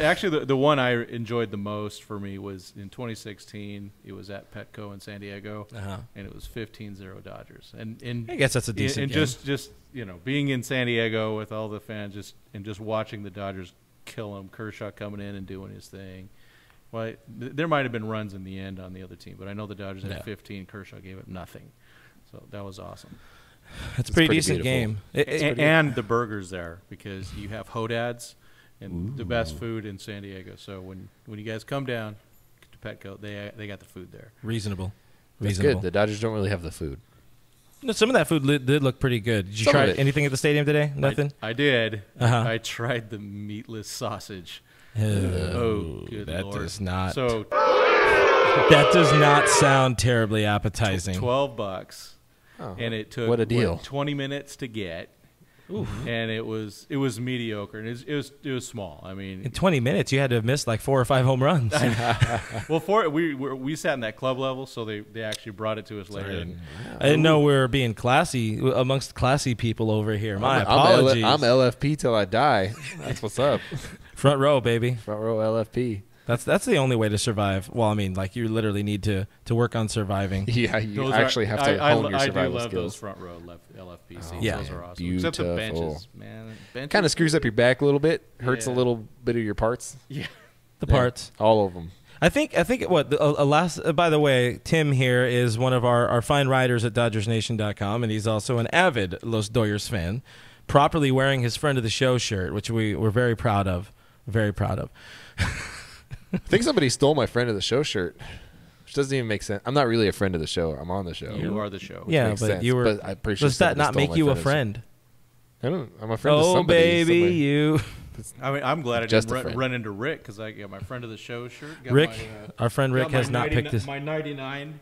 actually the one I enjoyed the most for me was in 2016. It was at Petco in San Diego, and it was 15-0 Dodgers. And I guess that's a decent and game. just you know, being in San Diego with all the fans, just watching the Dodgers kill him. Kershaw coming in and doing his thing. Well, there might have been runs in the end on the other team, but I know the Dodgers had 15. Kershaw gave it nothing, so that was awesome. It's a pretty decent beautiful. game. And the burgers there, because you have Hodads and the best food in San Diego. So when you guys come down to Petco, they got the food there. Reasonable. That's good. The Dodgers don't really have the food. No, some of that food did look pretty good. Did you Some try of it. anything at the stadium today? Nothing? I did. Uh-huh. I tried the meatless sausage. Oh, good that Lord. does not. So that does not sound terribly appetizing. $12, and it took what a deal. 20 minutes to get. And it was mediocre, and it was small. I mean, In 20 minutes, you had to have missed like 4 or 5 home runs. well, we sat in that club level, so they actually brought it to us later. And I didn't know we were being classy amongst classy people over here. My apologies. I'm LFP till I die. That's what's up. Front row, baby. Front row LFP. That's the only way to survive. Well, I mean, like you literally need to work on surviving. Yeah, you those actually have to hone your I survival do love skills. those front row LFP seats. Yeah. Those are awesome. Except the Beautiful. benches, man. Benches, Kind of screws up your back a little bit. Hurts a Yeah. little bit of your parts. Yeah. The parts. All of them. I think what by the way, Tim here is one of our fine writers at DodgersNation.com, and he's also an avid Los Doyers fan, properly wearing his friend of the show shirt, which we're very proud of. Very proud of. I think somebody stole my friend of the show shirt, which doesn't even make sense. I'm not really a friend of the show. I'm on the show. You are the show. Yeah, makes but sense, you were. but I'm pretty sure Does that somebody not stole make my you a friend of the friend? I don't. I'm a friend of Oh, somebody. baby, somewhere. you. I mean, I'm glad I Just a didn't friend. run into Rick, because I got my friend of the show shirt. Got Rick, my, our friend Rick got my has not 90 picked his. my 99.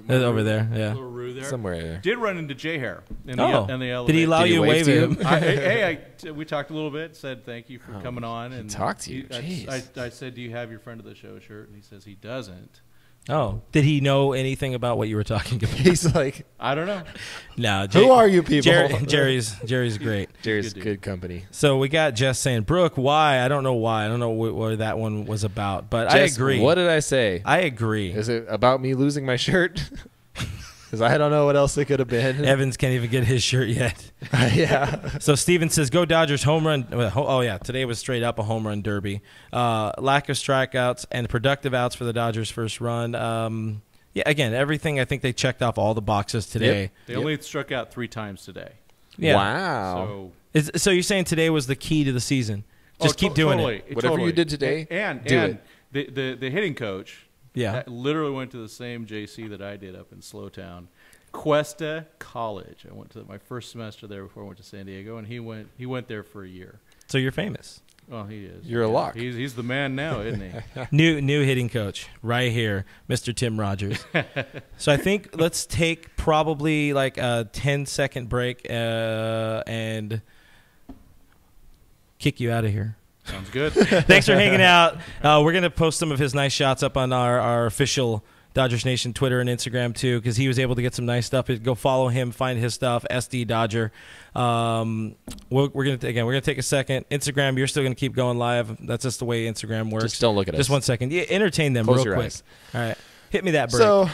Over there, yeah. Little Roo there. Somewhere there. Did run into Jay Hair in the Oh, elevator. did he allow Did he you to wave wave to him? you? We talked a little bit. Said thank you for coming on. And talked to you? Jeez. I said, do you have your friend of the show shirt? And he says he doesn't. Oh, did he know anything about what you were talking about? He's like, I don't know. No. who are you people? Jerry's great. Jerry's Good good company. So we got Jess saying, Brooke, why? I don't know why. I don't know what that one was about, but Jess, I agree. What did I say? I agree. Is it about me losing my shirt? Because I don't know what else it could have been. Evans can't even get his shirt yet. Yeah. So Steven says, go Dodgers home run. Oh, yeah. Today was straight up a home run derby. Lack of strikeouts and productive outs for the Dodgers' first run. Yeah, again, everything. I think they checked off all the boxes today. They only struck out 3 times today. Yeah. Wow. So So you're saying today was the key to the season? Just keep doing it. Whatever you did today, and do and the hitting coach. Yeah. That literally went to the same JC that I did up in Slowtown, Cuesta College. I went to my first semester there before I went to San Diego, and he went there for a year. So you're famous. Well, he is. You're a lock. He's the man now, isn't he? New hitting coach right here, Mr. Tim Rogers. So I think let's take probably like a 10-second break and kick you out of here. Sounds good. Thanks for hanging out. We're going to post some of his nice shots up on our official Dodgers Nation Twitter and Instagram too, because he was able to get some nice stuff. Go follow him, find his stuff, SD Dodger. We're gonna take a second. Instagram, you're still gonna keep going live. That's just the way Instagram works. Just don't look at us. Just 1 second. Yeah, entertain them Close real your quick. eyes. All right, hit me that break. So,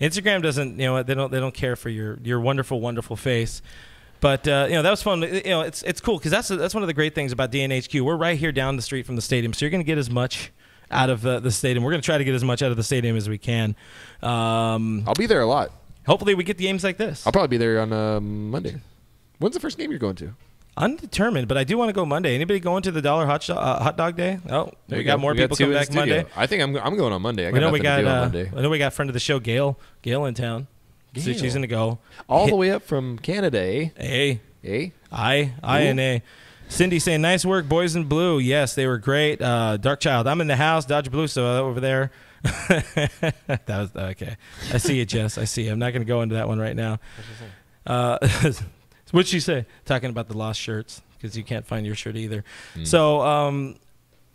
Instagram doesn't, they don't care for your wonderful, wonderful face. But that was fun. It's cool because that's one of the great things about DNHQ. We're right here down the street from the stadium, so you're going to get as much out of the stadium. We're going to try to get as much out of the stadium as we can. I'll be there a lot. Hopefully, we get the games like this. I'll probably be there on Monday. When's the first game you're going to? Undetermined, but I do want to go Monday. Anybody going to the $1 hot dog day? Oh, we got more people coming back Monday. I think I'm going on Monday. I got nothing to do on Monday. I know we got a friend of the show, Gail in town. So she's going to go. All the way up from Canada, eh? I-N-A. Cindy saying, nice work, boys in blue. Yes, they were great. Dark Child, I'm in the house. Dodge Blue, so over there. That was okay. I see you, Jess. I see you. I'm not going to go into that one right now. What'd she say? Talking about the lost shirts because you can't find your shirt either. So,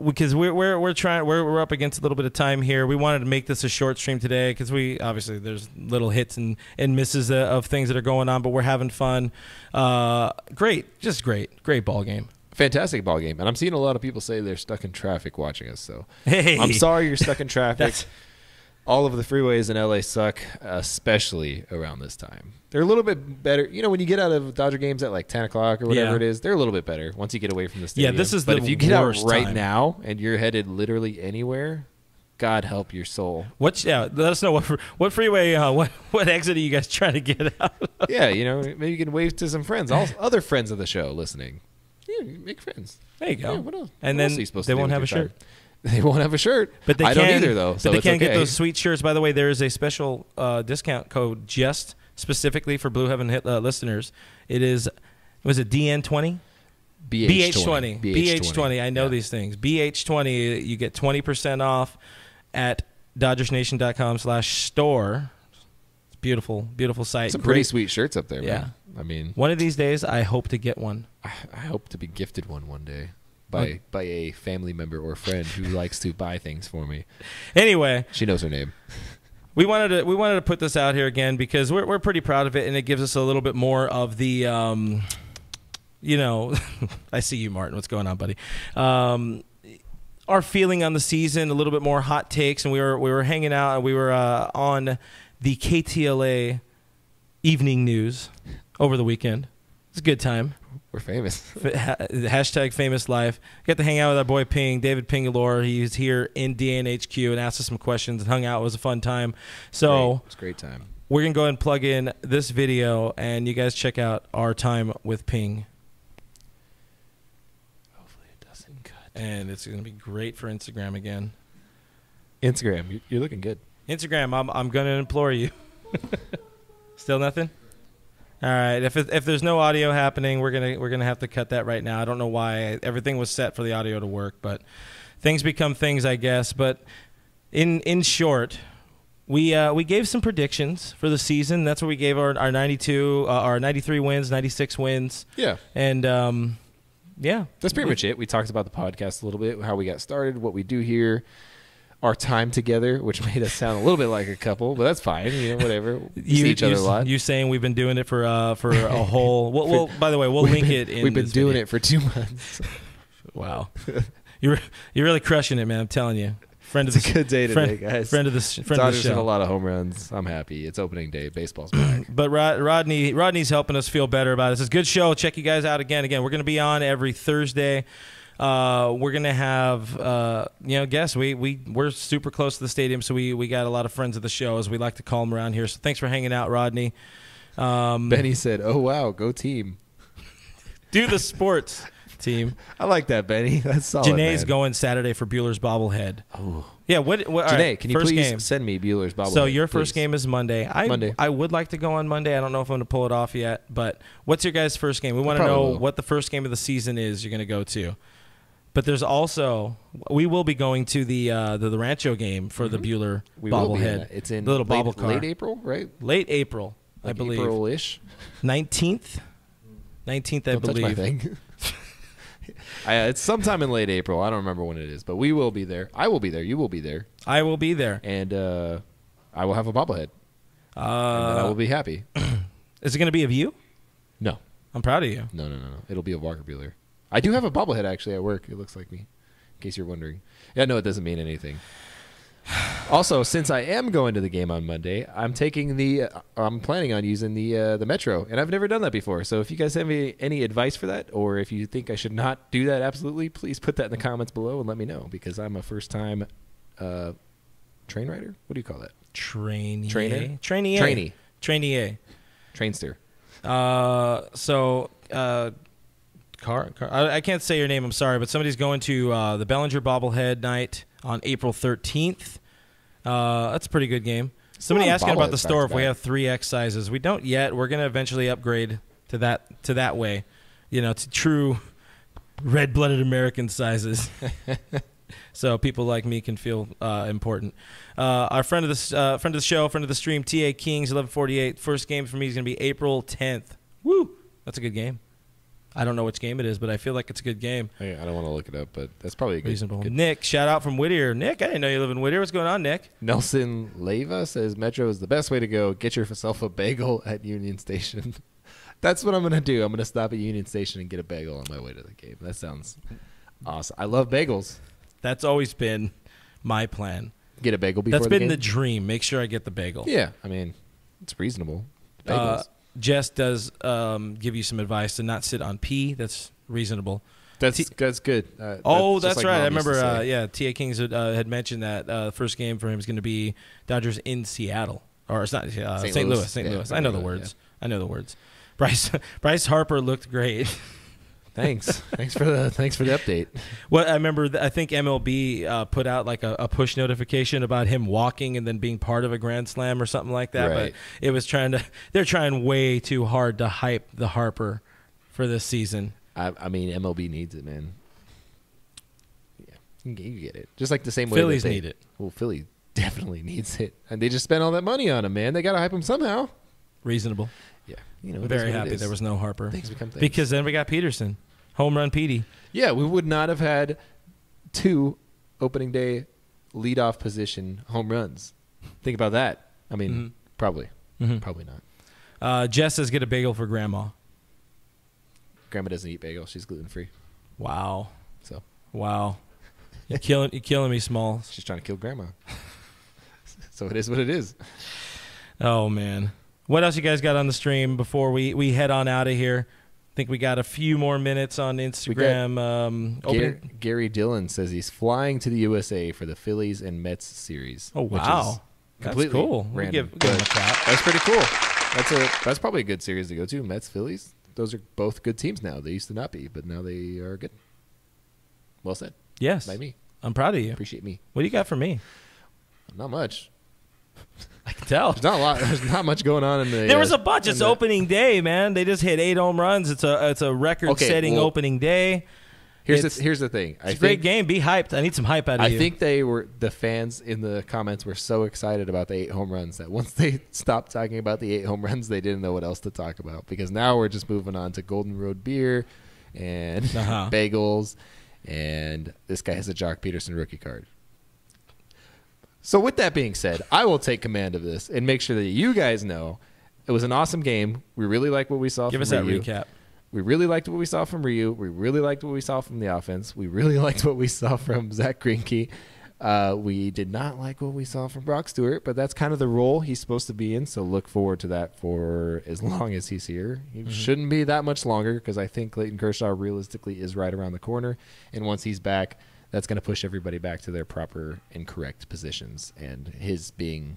because we're up against a little bit of time here. We wanted to make this a short stream today because obviously there's little hits and misses of things that are going on, but we're having fun. Great ball game. Fantastic ball game, and I'm seeing a lot of people say they're stuck in traffic watching us. So hey, I'm sorry you're stuck in traffic. All of the freeways in LA suck, especially around this time. They're a little bit better. When you get out of Dodger games at like 10 o'clock or whatever it is, they're a little bit better once you get away from the stadium. Yeah, this is but the if you get out right time. now and you're headed literally anywhere, God help your soul. Let us know what freeway, what exit are you guys trying to get out? Yeah, maybe you can wave to some friends, all other friends of the show listening. Yeah, make friends. There you go. Yeah, what else? And what then they won't have a shirt. They won't have a shirt. But I don't either, though. But they can get those sweet shirts. By the way, there is a special discount code just specifically for Blue Heaven listeners. It is, was it DN20? BH20. BH20. I know these things. BH20, you get 20% off at DodgersNation.com/store. It's beautiful, beautiful site. Some pretty sweet shirts up there, man. Yeah. I mean, one of these days, I hope to get one. I hope to be gifted one day. By a family member or friend who likes to buy things for me. Anyway, she knows her name. We wanted to put this out here again because we're pretty proud of it, and it gives us a little bit more of the, I see you, Martin. What's going on, buddy? Our feeling on the season, a little bit more hot takes, and we were hanging out, and we were on the KTLA evening news over the weekend. It was a good time. We're famous. Hashtag famous life. Got to hang out with our boy Ping, David Pingalore. He's here in DNHQ and asked us some questions and hung out. It was a fun time. So it was a great time. We're going to go ahead and plug in this video, and you guys check out our time with Ping. Hopefully it doesn't cut. And it's going to be great for Instagram again. Instagram, you're looking good. Instagram, I'm going to implore you. Still nothing? All right. If there's no audio happening, we're gonna have to cut that right now. I don't know why. Everything was set for the audio to work, but things become things, I guess. But in short, we gave some predictions for the season. That's what we gave our 93 wins, 96 wins. Yeah. And yeah, that's pretty much it. We talked about the podcast a little bit, how we got started, what we do here. our time together, which made us sound a little bit like a couple, but that's fine. Whatever. We see each other a lot. You saying we've been doing it for a whole? Well, by the way, we'll link it in. We've been doing video. it for 2 months. Wow, you're really crushing it, man. I'm telling you. It's a good day today, guys. Friend of the show. Dodgers hit a lot of home runs. I'm happy. It's opening day. Baseball's back. But Rodney's helping us feel better about it. It's a good show. Check you guys out again. We're going to be on every Thursday. We're going to have guests. We're super close to the stadium, so we got a lot of friends of the show, as we like to call them around here. So thanks for hanging out, Rodney. Benny said, "Oh wow, go team! Do the sports." Team. I like that, Benny. That's solid. Janae's going Saturday for Bueller's bobblehead. Oh, yeah. What Janae, right, can you please send me Bueller's bobblehead? So your first game is Monday. I would like to go on Monday. I don't know if I'm going to pull it off yet. But what's your guys' first game? We want to know what the first game of the season is you're going to go to. But there's also we will be going to the Rancho game for the Bueller bobblehead. It's in the little bobble car. Late April, right? Late April, I believe. April-ish. 19th, I Don't believe. touch my thing. It's sometime in late April. I don't remember when it is, but we will be there. I will be there. You will be there. I will be there. And I will have a bobblehead. And then I will be happy. Is it going to be of you? No. I'm proud of you. No. It'll be a Walker Buehler. I do have a bobblehead, actually, at work. It looks like me, in case you're wondering. Yeah, no, it doesn't mean anything. Also, since I am going to the game on Monday, I'm planning on using the Metro, and I've never done that before. So if you guys have any advice for that, or if you think I should not do that, absolutely, please put that in the comments below and let me know, because I'm a first-time train rider. What do you call that? Trainee. Trainee. Trainster. I can't say your name, I'm sorry, but somebody's going to the Bellinger bobblehead night on April 13th. That's a pretty good game. Somebody asking about the store if we have 3X sizes. We don't yet. We're going to eventually upgrade to that way, to true red-blooded American sizes. So people like me can feel important. Our friend of the show, friend of the stream, T.A. Kings, 1148. First game for me is going to be April 10th. Woo! That's a good game. I don't know which game it is, but I feel like it's a good game. Hey, I don't want to look it up, but that's probably a reasonable. Good. Nick, shout out from Whittier. Nick, I didn't know you live in Whittier. What's going on, Nick? Nelson Leva says Metro is the best way to go. Get yourself a bagel at Union Station. That's what I'm going to do. I'm going to stop at Union Station and get a bagel on my way to the game. That sounds awesome. I love bagels. That's always been my plan. Get a bagel before That's the been game? the dream. Make sure I get the bagel. Yeah, I mean, it's reasonable. Bagels. Jess does give you some advice to not sit on pee. That's reasonable. That's good. That's like right. I remember, T.A. Kings had mentioned that first game for him is going to be Dodgers in Seattle. Or it's not St. Louis. St. Louis. I know the words. Yeah. I know the words. Bryce Harper looked great. Thanks for the update. Well, I remember. I think MLB put out like a push notification about him walking and then being part of a grand slam or something like that. Right. But it was they're trying way too hard to hype the Harper for this season. I mean, MLB needs it, man. Yeah, you get it. Just like the same way Phillies need it. Well, Philly definitely needs it, and they just spent all that money on him, man. They got to hype him somehow. Reasonable. Yeah, very happy there was no Harper. Things become things. Because then we got Peterson. Home run Petey. Yeah, we would not have had 2 opening day leadoff position home runs. Think about that. I mean, probably not. Jess says get a bagel for Grandma. Grandma doesn't eat bagels. She's gluten-free. Wow. So. Wow. You're killing me, Smalls. She's trying to kill Grandma. So it is what it is. Oh, man. What else you guys got on the stream before we head on out of here? I think we got a few more minutes on Instagram. Gary Dillon says he's flying to the USA for the Phillies and Mets series. Oh, wow. That's cool. Random. Give him a clap. That's pretty cool. That's probably a good series to go to. Mets, Phillies. Those are both good teams now. They used to not be, but now they are good. Well said. Yes. By me. I'm proud of you. Appreciate me. What do you got for me? Not much. I can tell. There's not a lot. There's not much going on in the. There was a bunch. It's opening day, man. They just hit 8 home runs. It's a record-setting opening day. Here's the thing. It's a great game. Be hyped. I need some hype out of you. I think the fans in the comments were so excited about the 8 home runs that once they stopped talking about the 8 home runs, they didn't know what else to talk about, because now we're just moving on to Golden Road beer and bagels, and this guy has a Jock Peterson rookie card. So with that being said, I will take command of this and make sure that you guys know it was an awesome game. We really like what we saw Give from us that Ryu. recap. We really liked what we saw from Ryu. We really liked what we saw from the offense. We really liked what we saw from Zach Greinke. We did not like what we saw from Brock Stewart, but that's kind of the role he's supposed to be in, so look forward to that for as long as he's here. He shouldn't be that much longer because I think Clayton Kershaw realistically is right around the corner, and once he's back, that's going to push everybody back to their proper and correct positions, and his being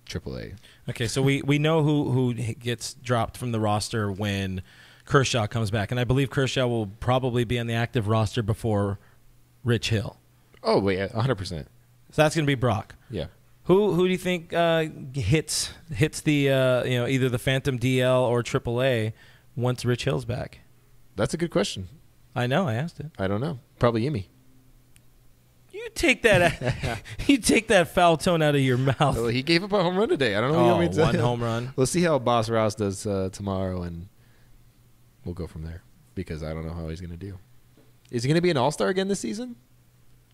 AAA. Okay, so we know who gets dropped from the roster when Kershaw comes back, and I believe Kershaw will probably be on the active roster before Rich Hill. Oh, wait, 100%. So that's going to be Brock. Yeah. Who do you think hits the either the Phantom DL or AAA once Rich Hill's back? That's a good question. I know, I asked it. I don't know. Probably Yimi. You take that foul tone out of your mouth. Well, he gave up a home run today. I don't know what you want me to tell one you. home run. We'll see how Boss Ross does tomorrow, and we'll go from there because I don't know how he's going to do. Is he going to be an all-star again this season?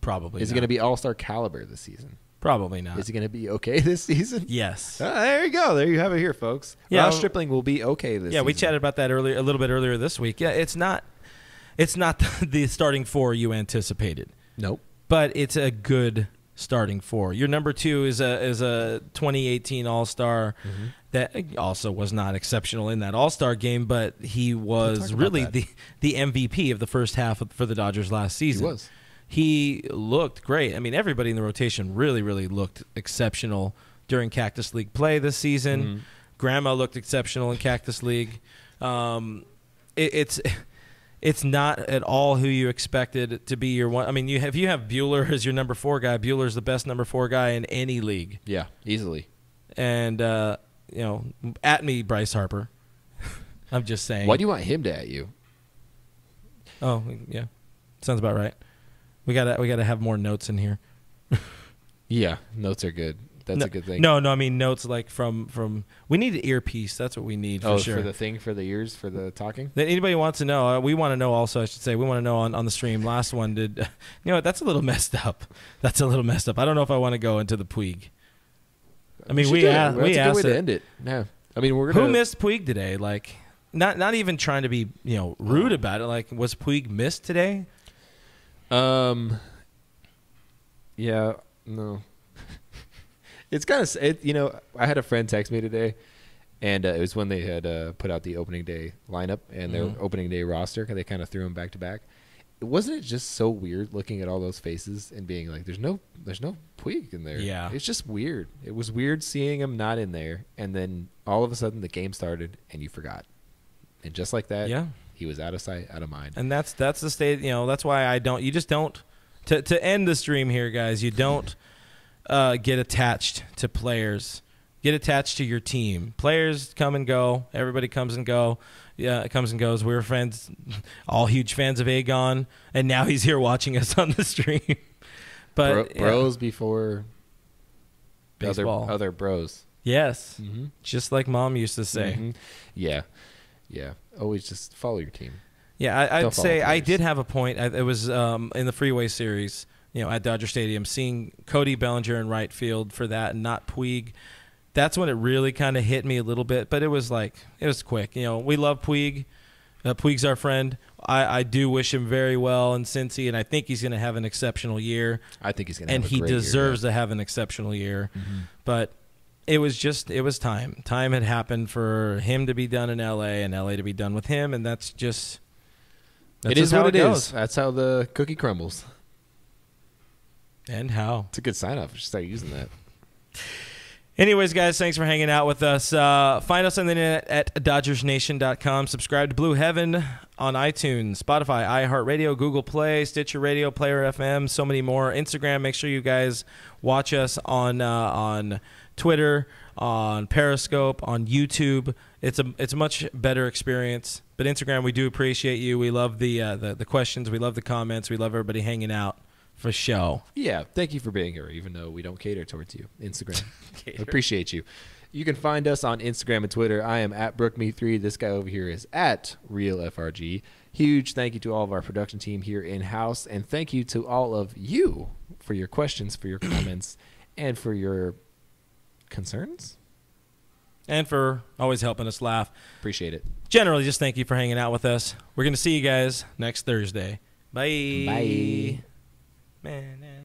Probably Is he going to be all-star caliber this season? Probably not. Is he going to be okay this season? Yes. There you go. There you have it here, folks. Yeah, Ross Stripling will be okay this season. Yeah, we chatted about that a little bit earlier this week. Yeah, it's not the starting four you anticipated. Nope. But it's a good starting four. Your number 2 is a 2018 All-Star that also was not exceptional in that All-Star game, but he was really the MVP of the first half for the Dodgers last season. He was. He looked great. I mean, everybody in the rotation really, really looked exceptional during Cactus League play this season. Grandma looked exceptional in Cactus League. It's not at all who you expected to be your one. I mean, if you have Buehler as your number 4 guy, Buehler's the best number 4 guy in any league. Yeah, easily. And at me, Bryce Harper. I'm just saying. Why do you want him to at you? Oh, yeah, sounds about right. We gotta have more notes in here. Yeah, notes are good. That's a good thing. No, I mean notes like from. We need an earpiece. That's what we need for sure. For the thing for the ears for the talking. That anybody wants to know? We want to know also. I should say we want to know on the stream. Last one did. You know what? That's a little messed up. I don't know if I want to go into the Puig. I mean, we asked. That's a good way to end it. Yeah. I mean, we're gonna. Who missed Puig today? Like, not even trying to be rude about it. Like, was Puig missed today? Yeah. No. It's kind of I had a friend text me today, and it was when they had put out the opening day lineup and their opening day roster. They kind of threw them back to back. Wasn't it just so weird looking at all those faces and being like, "There's no Puig in there." Yeah, it's just weird. It was weird seeing him not in there, and then all of a sudden the game started and you forgot, and just like that, he was out of sight, out of mind. And that's the state. That's why I don't. You just don't. To end the stream here, guys. You don't. Get attached to players. Get attached to your team. Players come and go. Everybody comes and go. Yeah, it comes and goes. We were friends, all huge fans of Aegon, and now he's here watching us on the stream. But bros before baseball. Other bros. Yes, just like Mom used to say. Yeah. Always just follow your team. Yeah, I'd say players. I did have a point. It was in the Freeway Series. At Dodger Stadium, seeing Cody Bellinger in right field for that and not Puig, that's when it really kind of hit me a little bit. But it was quick. We love Puig. Puig's our friend. I do wish him very well in Cincy, and I think he's going to have an exceptional year. I think he's going to have a great year. And he deserves to have an exceptional year. But it was time. Time had happened for him to be done in L.A. and L.A. to be done with him, and that's just it is what it is. That's how the cookie crumbles. And how. It's a good sign-off. I should start using that. Anyways, guys, thanks for hanging out with us. Find us on the internet at DodgersNation.com. Subscribe to Blue Heaven on iTunes, Spotify, iHeartRadio, Google Play, Stitcher Radio, Player FM, so many more. Instagram, make sure you guys watch us on Twitter, on Periscope, on YouTube. It's a much better experience. But Instagram, we do appreciate you. We love the questions. We love the comments. We love everybody hanging out. For show. Yeah, thank you for being here, even though we don't cater towards you. Instagram. Appreciate you. You can find us on Instagram and Twitter. I am at BrookMe3. This guy over here is at RealFRG. Huge thank you to all of our production team here in-house, and thank you to all of you for your questions, for your comments, and for your concerns. And for always helping us laugh. Appreciate it. Generally, just thank you for hanging out with us. We're going to see you guys next Thursday. Bye. Bye. Man.